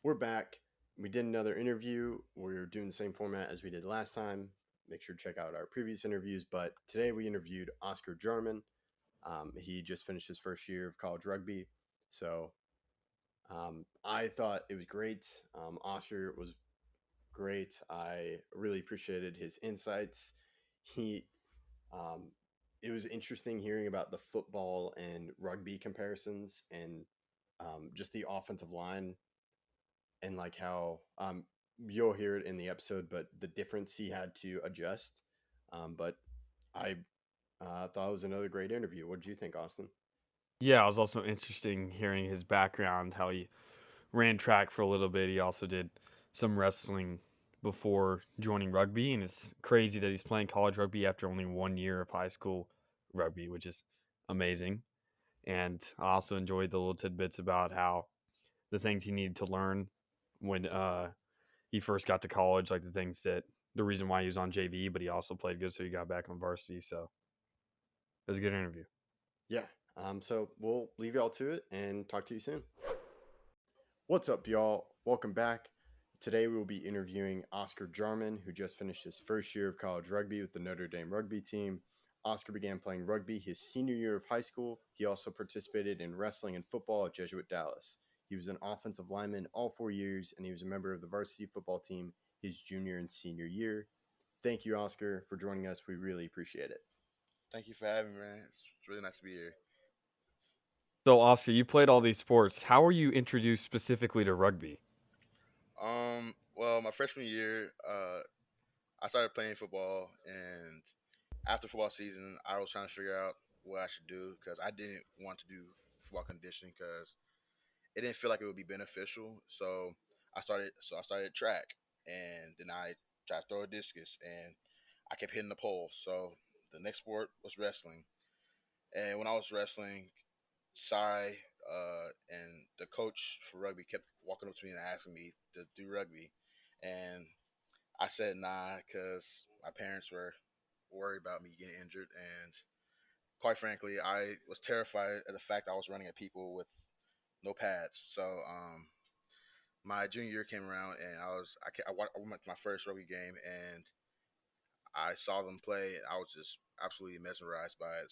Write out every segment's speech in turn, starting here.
We're back. We did another interview. We're doing the same format as we did last time. Make sure to check out our previous interviews. But today we interviewed Oscar Jarmon. He just finished his first year of college rugby. So I thought it was great. Oscar was great. I really appreciated his insights. He, um, it was interesting hearing about the football and rugby comparisons and just the offensive line and like how you'll hear it in the episode, but the difference he had to adjust. But I thought it was another great interview. What did you think, Austin? Yeah, it was also interesting hearing his background, how he ran track for a little bit. He also did some wrestling before joining rugby, and it's crazy that he's playing college rugby after only 1 year of high school rugby, which is amazing. And I also enjoyed the little tidbits about how the things he needed to learn when he first got to college, like the reason why he was on JV, but he also played good, so he got back on varsity. So it was a good interview. Yeah. So we'll leave y'all to it and talk to you soon. What's up, y'all? Welcome back. Today we will be interviewing Oscar Jarman, who just finished his first year of college rugby with the Notre Dame rugby team. Oscar began playing rugby his senior year of high school. He also participated in wrestling and football at Jesuit Dallas. He was an offensive lineman all 4 years, and he was a member of the varsity football team his junior and senior year. Thank you, Oscar, for joining us. We really appreciate it. Thank you for having me, man. It's really nice to be here. So, Oscar, you played all these sports. How were you introduced specifically to rugby? Well, my freshman year, I started playing football, and after football season, I was trying to figure out what I should do because I didn't want to do football conditioning because it didn't feel like it would be beneficial. So I started track, and then I tried to throw a discus, and I kept hitting the pole. So the next sport was wrestling, and when I was wrestling, Sai and the coach for rugby kept walking up to me and asking me to do rugby, and I said nah because my parents were worried about me getting injured, and quite frankly, I was terrified of the fact I was running at people with no pads. So my junior year came around, and I went to my first rugby game, and I saw them play, and I was just absolutely mesmerized by it.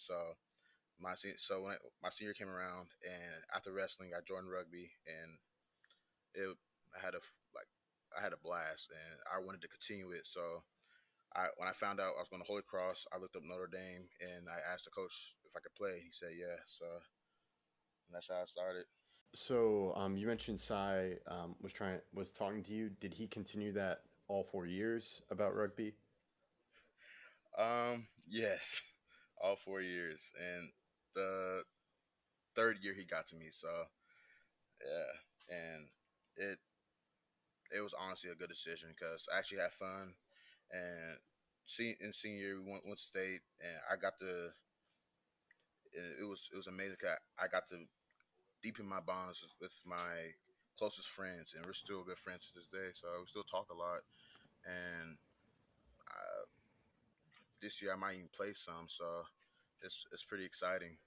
My senior came around, and after wrestling, I joined rugby, and it I had a like I had a blast, and I wanted to continue it. So when I found out I was going to Holy Cross, I looked up Notre Dame, and I asked the coach if I could play. He said yeah. So and that's how I started. So you mentioned Sai was talking to you. Did he continue that all 4 years about rugby? Yes, all 4 years, and the third year he got to me. So yeah, and it it was honestly a good decision because I actually had fun. And in senior year, we went to state, and I got to. It was amazing. 'Cause I got to deepen my bonds with my closest friends, and we're still good friends to this day. So we still talk a lot. And uh, this year, I might even play some. So it's pretty exciting.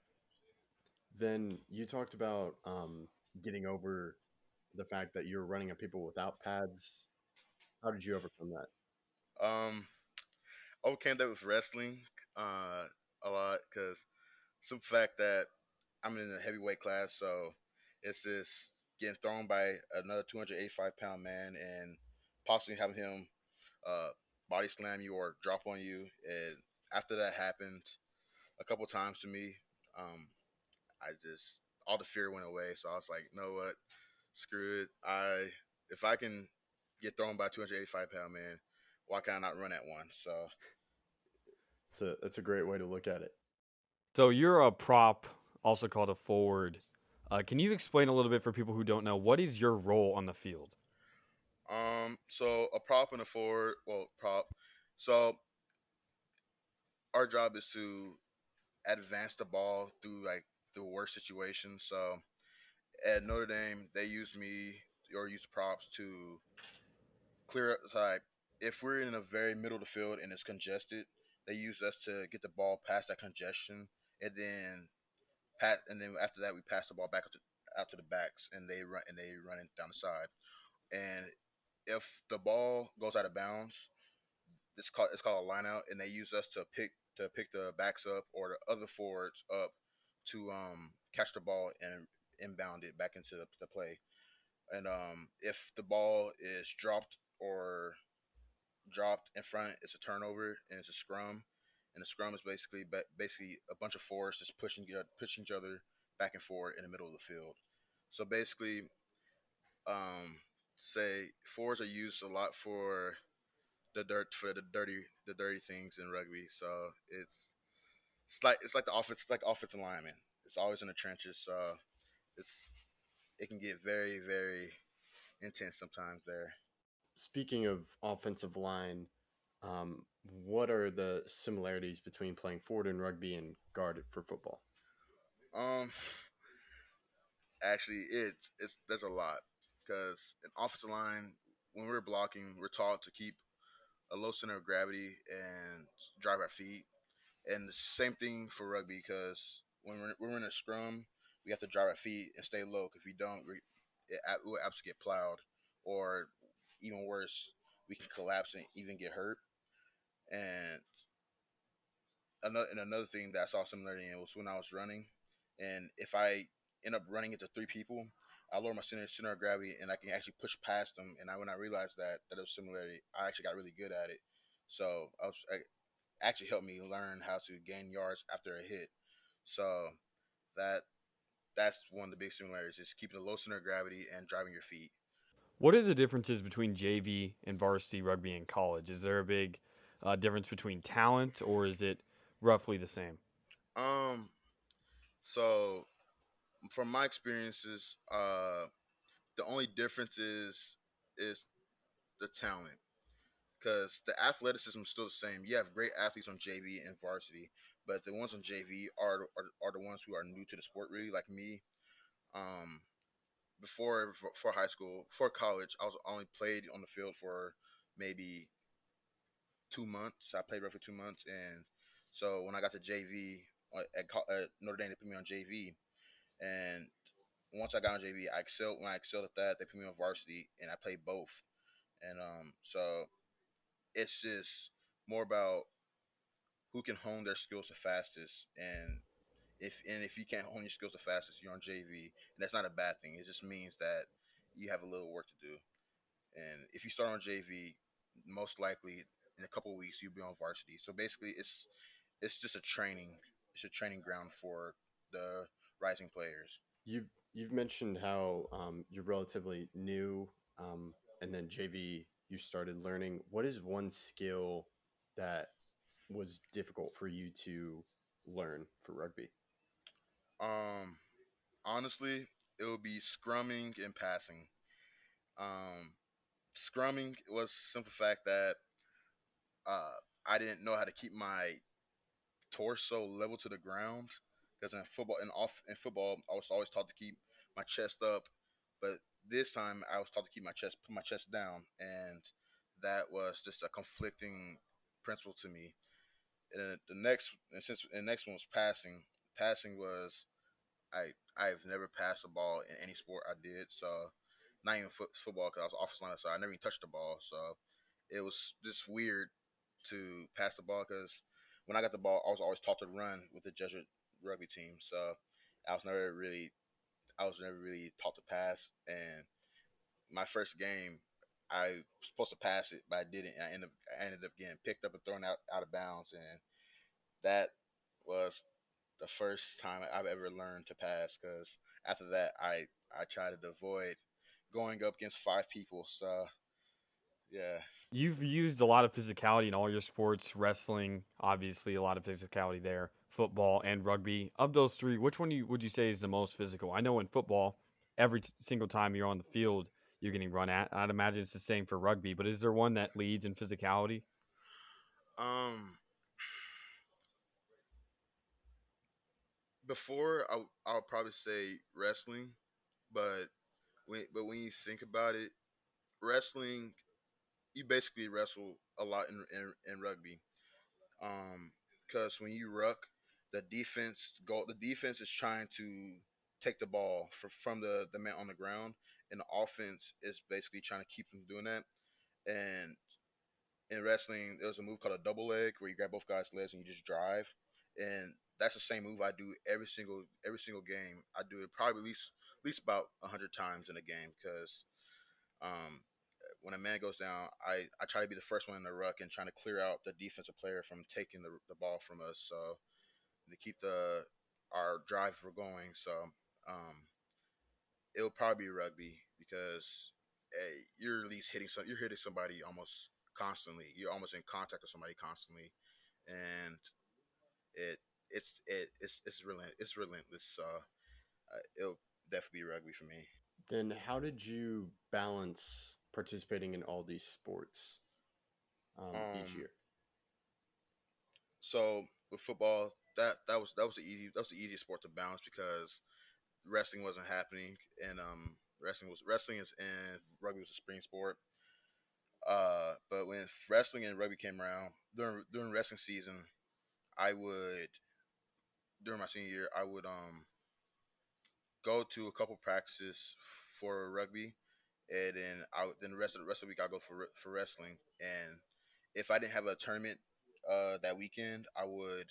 Then you talked about getting over the fact that you were running at people without pads. How did you overcome that? Um, overcame that with wrestling a lot because simple fact that I'm in the heavyweight class, so it's just getting thrown by another 285-pound man and possibly having him uh, body slam you or drop on you. And after that happened a couple times to me, um, I just all the fear went away. So I was like, you know what, screw it. If I can get thrown by a 285-pound man, why can't I not run at one? So That's a great way to look at it. So you're a prop, also called a forward. Can you explain a little bit for people who don't know what is your role on the field? so a prop and a forward, well, prop. So our job is to advance the ball through like the worst situations. So at Notre Dame, they use me or use props to clear up. Like if we're in a very middle of the field and it's congested, they use us to get the ball past that congestion, and then and then after that we pass the ball back out to the backs, and they run it down the side. and if the ball goes out of bounds, it's called a line out, and they use us to pick the backs up or the other forwards up to catch the ball and inbound it back into the play. And if the ball is dropped in front, it's a turnover and it's a scrum. And the scrum is basically a bunch of forwards just pushing each other back and forth in the middle of the field. So basically, um, say forwards are used a lot for the dirty things in rugby. So it's like the offense, it's like offensive lineman. It's always in the trenches. So it's it can get very very intense sometimes there. Speaking of offensive line, what are the similarities between playing forward in rugby and guard for football? Um, Actually, it's there's a lot because an offensive line, when we're blocking, we're taught to keep a low center of gravity and drive our feet. And the same thing for rugby because when we're in a scrum, we have to drive our feet and stay low. 'Cause if we don't, we'll absolutely get plowed, or even worse, we can collapse and even get hurt. And another thing that I saw similarity in was when I was running, and if I end up running into three people, I lower my center of gravity and I can actually push past them. And when I realized that was similarity, I actually got really good at it. So actually helped me learn how to gain yards after a hit. So that that's one of the big similarities is keeping a low center of gravity and driving your feet. What are the differences between JV and varsity rugby in college? Is there a big difference between talent, or is it roughly the same? Um, so from my experiences, the only difference is the talent because the athleticism is still the same. You have great athletes on JV and varsity, but the ones on JV are the ones who are new to the sport, really, like me. Um, before high school, before college, I was only played on the field for maybe 2 months. I played roughly 2 months, and so when I got to JV at Notre Dame, they put me on JV, and once I got on JV, I excelled. When I excelled at that, they put me on varsity, and I played both. And so it's just more about who can hone their skills the fastest, and if you can't hone your skills the fastest, you're on JV, and that's not a bad thing. It just means that you have a little work to do. And if you start on JV, most likely in a couple of weeks you'll be on varsity. So basically, it's just a training. It's a training ground for the rising players. You've mentioned how you're relatively new, and then JV you started learning. What is one skill that was difficult for you to learn for rugby? Um, Honestly, it would be scrumming and passing. Um, Scrumming was the simple fact that I didn't know how to keep my torso level to the ground because in football I was always taught to keep my chest up, but this time I was taught to put my chest down, and that was just a conflicting principle to me. And the next one was passing. Passing was I've never passed a ball in any sport I did, so not even football because I was offensive line, so I never even touched the ball. So it was just weird to pass the ball because when I got the ball, I was always taught to run with the Jesuit rugby team. So I was never really I was never really taught to pass. And my first game, I was supposed to pass it, but I didn't. I ended up getting picked up and thrown out of bounds, and that was the first time I've ever learned to pass. Because after that, I tried to avoid going up against five people. So yeah. You've used a lot of physicality in all your sports, wrestling, obviously a lot of physicality there, football and rugby. Of those three, which one would you say is the most physical? I know in football, every single time you're on the field, you're getting run at. I'd imagine it's the same for rugby, but is there one that leads in physicality? Um, Before I would probably say wrestling, but when you think about it, wrestling you basically wrestle a lot in rugby. Because when you ruck, the defense is trying to take the ball from the man on the ground, and the offense is basically trying to keep them doing that. And in wrestling, there was a move called a double leg where you grab both guys' legs and you just drive. And that's the same move I do every single game. I do it probably at least about 100 times in a game because um, when a man goes down, I try to be the first one in the ruck and trying to clear out the defensive player from taking the ball from us. So to keep our drive for going. So um, it'll probably be rugby because you're at least you're hitting somebody almost constantly. You're almost in contact with somebody constantly, and it it's relentless. So it'll definitely be rugby for me. Then how did you balance participating in all these sports each Um, year? so with football, that was the easiest sport to balance because wrestling wasn't happening, and wrestling is and rugby was a spring sport. But when wrestling and rugby came around during wrestling season, I would during my senior year I would go to a couple practices for rugby, and then the rest of the week I go for wrestling. And if I didn't have a tournament that weekend, I would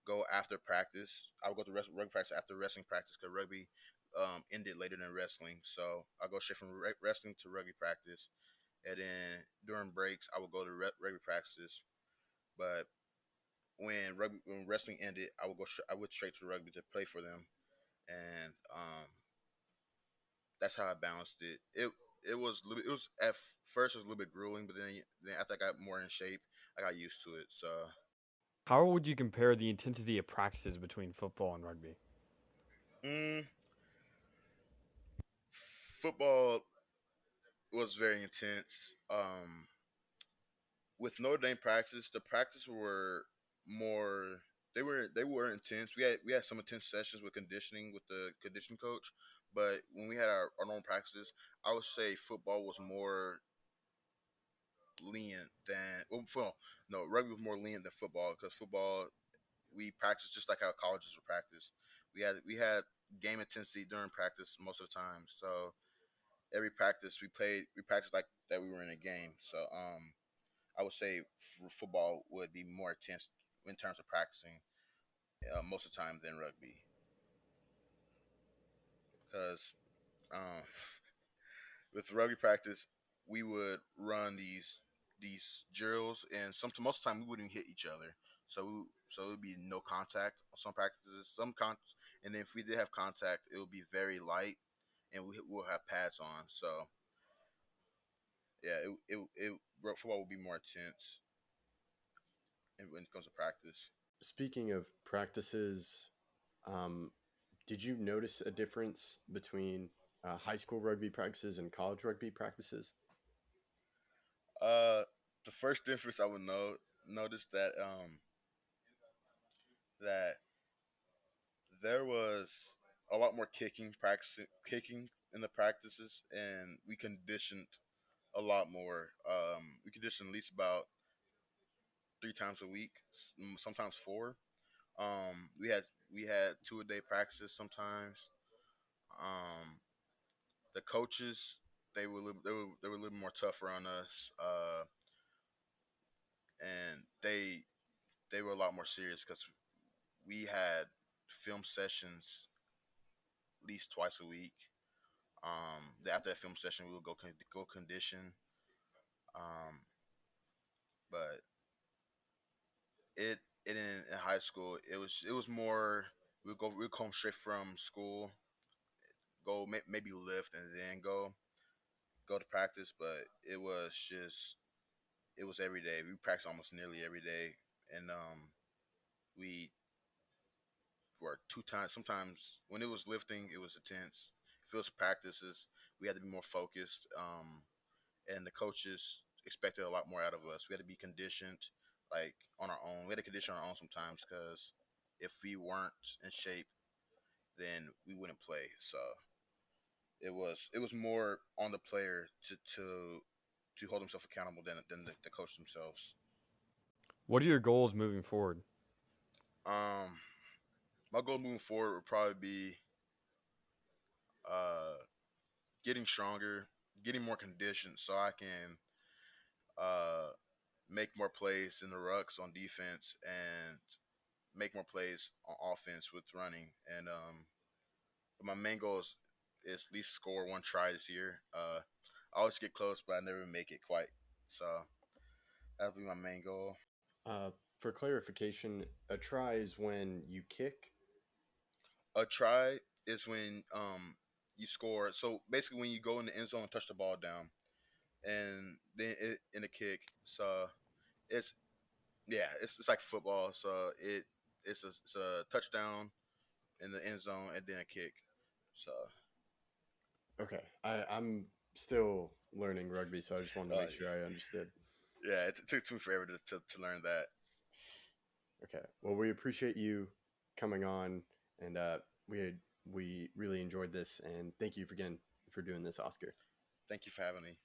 go after practice. I would go to rugby practice after wrestling practice because rugby ended later than wrestling. So I go straight from wrestling to rugby practice, and then during breaks I would go to rugby practices. But when wrestling ended, I went straight to rugby to play for them, and that's how I balanced it. It was at first it was a little bit grueling, but then after I got more in shape, I got used to it. So How would you compare the intensity of practices between football and rugby? mm, football was very intense. With Notre Dame practice, the practice were more. They were intense. We had some intense sessions with conditioning with the conditioning coach, but when we had our normal practices, I would say football was more lenient than no, rugby was more lenient than football because football we practiced just like how colleges would practice. We had game intensity during practice most of the time. So every practice we practiced like that we were in a game. So I would say football would be more intense in terms of practicing most of the time than rugby because um, with rugby practice we would run these drills and most of the time we wouldn't hit each other. So it would be no contact on some practices, and then if we did have contact, it would be very light, and we'll have pads on. So yeah, football would be more intense when it comes to practice. Speaking of practices, um, did you notice a difference between high school rugby practices and college rugby practices? Uh, the first difference I would notice that there was a lot more kicking in the practices, and we conditioned a lot more. We conditioned at least about 3 times a week, sometimes four. We had 2 a day practices sometimes. Um, the coaches they were a little more tougher on us, and they were a lot more serious because we had film sessions at least twice a week. After that film session, we would go condition. Um, but in high school, it was more we'd come straight from school, maybe lift and then go to practice. But it was every day. We practiced almost nearly every day, and we were 2 times. Sometimes when it was lifting, it was intense. If it was practices, we had to be more focused. And the coaches expected a lot more out of us. We had to be conditioned like on our own. We had to condition our own sometimes because if we weren't in shape, then we wouldn't play. So it was more on the player to hold himself accountable than the coach themselves. What are your goals moving forward? Um, my goal moving forward would probably be uh getting stronger, getting more conditioned, so I can uh, make more plays in the rucks on defense and make more plays on offense with running. And but my main goal is at least score one try this year. I always get close, but I never make it quite. So that'll be my main goal. Uh, for clarification, a try is when you kick. A try is when you score. So basically, when you go in the end zone and touch the ball down, and then in a kick. So it's it's like football. So it's a touchdown in the end zone and then a kick. So Okay, I'm still learning rugby, so I just wanted to uh, make sure I understood. yeah, it took me forever to learn that. Okay, well, we appreciate you coming on, and we really enjoyed this, and thank you again for doing this, Oscar. Thank you for having me.